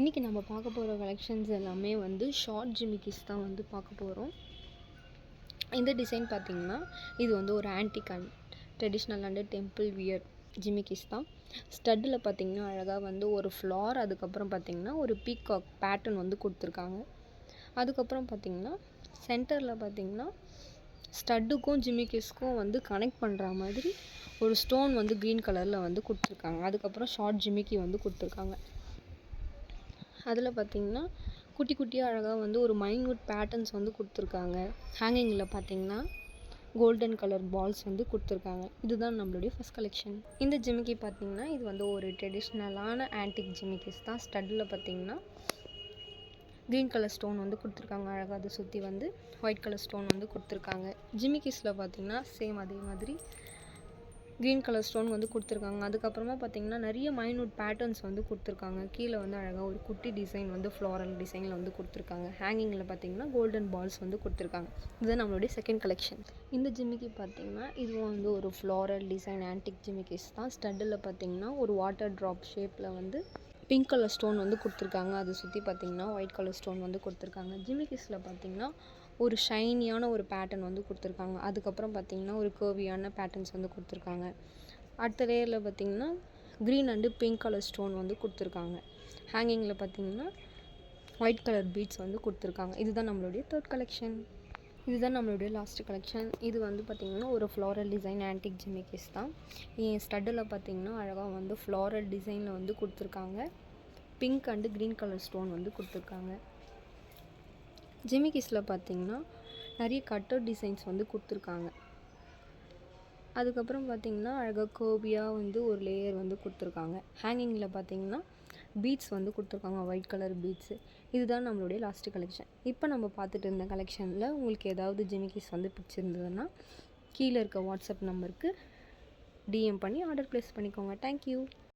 இன்றைக்கி நம்ம பார்க்க போகிற கலெக்ஷன்ஸ் எல்லாமே வந்து ஷார்ட் ஜிமிக்கிஸ் தான் வந்து பார்க்க போகிறோம். இந்த டிசைன் பார்த்திங்கன்னா இது வந்து ஒரு antique and traditional and temple wear ஜிமிக்கிஸ் தான். ஸ்டட்டில் பார்த்திங்கன்னா அழகாக வந்து ஒரு ஃப்ளார், அதுக்கப்புறம் பார்த்திங்கன்னா ஒரு பீகாக் பேட்டர்ன் வந்து கொடுத்துருக்காங்க. அதுக்கப்புறம் பார்த்திங்கன்னா சென்டரில் பார்த்திங்கன்னா ஸ்டட்டுக்கும் ஜிமிக்கிஸ்க்கும் வந்து கனெக்ட் பண்ணுற மாதிரி ஒரு ஸ்டோன் வந்து க்ரீன் கலரில் வந்து கொடுத்துருக்காங்க. அதுக்கப்புறம் ஷார்ட் ஜிமிக்கி வந்து கொடுத்துருக்காங்க. அதில் பார்த்திங்கன்னா குட்டி குட்டியாக அழகாக வந்து ஒரு மைன்யூட் பேட்டர்ன்ஸ் வந்து கொடுத்துருக்காங்க. ஹேங்கிங்கில் பார்த்திங்கன்னா கோல்டன் கலர் பால்ஸ் வந்து கொடுத்துருக்காங்க. இதுதான் நம்மளுடைய ஃபஸ்ட் கலெக்ஷன். இந்த ஜிமிக்கி பார்த்திங்கன்னா இது வந்து ஒரு ட்ரெடிஷ்னலான ஆன்டிக் ஜிமிக்கிஸ் தான். ஸ்டட்டில் பார்த்திங்கன்னா க்ரீன் கலர் ஸ்டோன் வந்து கொடுத்துருக்காங்க. அழகாக அதை சுற்றி வந்து ஒயிட் கலர் ஸ்டோன் வந்து கொடுத்துருக்காங்க. ஜிமிக்கிஸில் பார்த்திங்கன்னா சேம் அதே மாதிரி க்ரீன் கலர் ஸ்டோன் வந்து கொடுத்துருக்காங்க. அதுக்கப்புறமா பார்த்திங்கன்னா நிறைய மைன்யூட் பேட்டர்ன்ஸ் வந்து கொடுத்துருக்காங்க. கீழே வந்து அழகாக ஒரு குட்டி டிசைன் வந்து ஃப்ளாரல் டிசைனில் வந்து கொடுத்துருக்காங்க. ஹேங்கிங்கில் பார்த்திங்கன்னா கோல்டன் பால்ஸ் வந்து கொடுத்துருக்காங்க. இதுதான் நம்மளுடைய செகண்ட் கலெக்ஷன். இந்த ஜிமிக்கி பார்த்திங்கன்னா இதுவும் வந்து ஒரு ஃப்ளாரல் டிசைன் ஆன்டிக் ஜிமிக்கிஸ் தான். ஸ்டட்டில் பார்த்திங்கன்னா ஒரு வாட்டர் ட்ராப் ஷேப்பில் வந்து பிங்க் கலர் ஸ்டோன் வந்து கொடுத்துருக்காங்க. அதை சுற்றி பார்த்திங்கன்னா ஒயிட் கலர் ஸ்டோன் வந்து கொடுத்துருக்காங்க. ஜிமிக்கிஸில் பார்த்திங்கன்னா ஒரு ஷைனியான ஒரு பேட்டர்ன் வந்து கொடுத்துருக்காங்க. அதுக்கப்புறம் பார்த்திங்கன்னா ஒரு கர்வியான பேட்டர்ன்ஸ் வந்து கொடுத்துருக்காங்க. அடுத்த லேயரில் பார்த்திங்கன்னா green and pink colour stone வந்து கொடுத்துருக்காங்க. ஹேங்கிங்கில் பார்த்திங்கன்னா ஒயிட் கலர் பீட்ஸ் வந்து கொடுத்துருக்காங்க. இதுதான் நம்மளுடைய தேர்ட் கலெக்ஷன். இதுதான் நம்மளுடைய லாஸ்ட் கலெக்ஷன். இது வந்து பார்த்திங்கன்னா ஒரு ஃப்ளாரல் டிசைன் ஆன்டிக் ஜிமிக்கிஸ் தான். என் ஸ்டட்டில் பார்த்திங்கன்னா அழகாக வந்து ஃப்ளாரல் டிசைனில் வந்து கொடுத்துருக்காங்க. Pink and green colour stone வந்து கொடுத்துருக்காங்க. ஜிமிக்கிஸில் பார்த்திங்கன்னா நிறைய கட்டர் டிசைன்ஸ் வந்து கொடுத்துருக்காங்க. அதுக்கப்புறம் பார்த்திங்கன்னா அழகாக கர்வியாக வந்து ஒரு லேயர் வந்து கொடுத்துருக்காங்க. ஹேங்கிங்கில் பார்த்திங்கன்னா பீட்ஸ் வந்து கொடுத்துருக்காங்க, ஒயிட் கலர் பீட்ஸு. இதுதான் நம்மளுடைய லாஸ்ட்டு கலெக்ஷன். இப்போ நம்ம பார்த்துட்டு இருந்த கலெக்ஷனில் உங்களுக்கு ஏதாவது ஜிமிக்கிஸ் வந்து பிடிச்சிருந்ததுன்னா கீழே இருக்க வாட்ஸ்அப் நம்பருக்கு டிஎம் பண்ணி ஆர்டர் ப்ளேஸ் பண்ணிக்கோங்க. தேங்க்யூ.